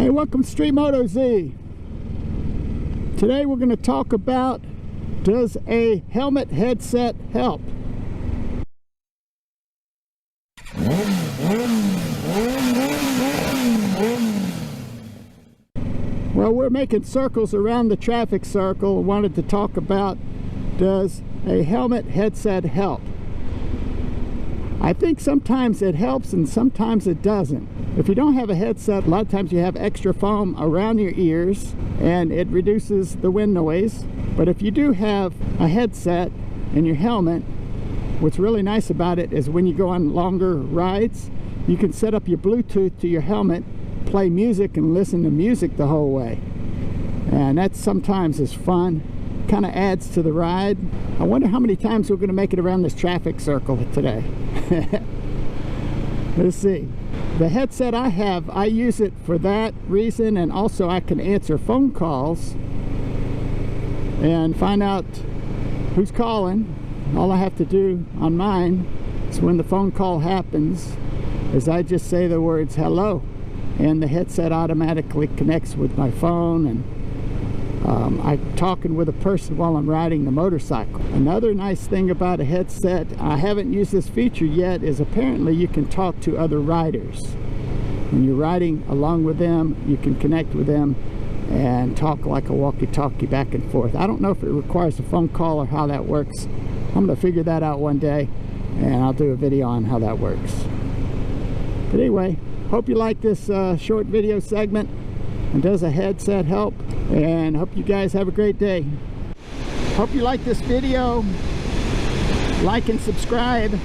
Hey, welcome to StreetMotoZ. Today we're going to talk about, does a helmet headset help? Well, we're making circles around the traffic circle. Wanted to talk about, does a helmet headset help? I think sometimes it helps and sometimes it doesn't. If you don't have a headset, a lot of times you have extra foam around your ears and it reduces the wind noise. But if you do have a headset in your helmet, what's really nice about it is when you go on longer rides, you can set up your Bluetooth to your helmet, play music and listen to music the whole way. And that sometimes is fun, kind of adds to the ride. I wonder how many times we're going to make it around this traffic circle today. Let's see. The headset I have, I use it for that reason, and also I can answer phone calls and find out who's calling. All I have to do on mine is when the phone call happens is I just say the words hello, and the headset automatically connects with my phone, and I'm talking with a person while I'm riding the motorcycle. Another nice thing about a headset, I haven't used this feature yet, is apparently you can talk to other riders. When you're riding along with them, you can connect with them and talk like a walkie-talkie back and forth. I don't know if it requires a phone call or how that works. I'm going to figure that out one day, and I'll do a video on how that works. But anyway, hope you like this short video segment. And does a headset help? And hope you guys have a great day. Hope you like this video. Like and subscribe.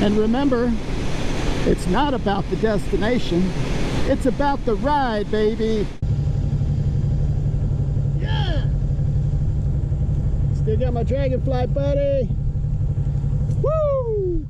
And remember, it's not about the destination, it's about the ride, baby. Yeah! Still got my Dragonfly, buddy. Woo!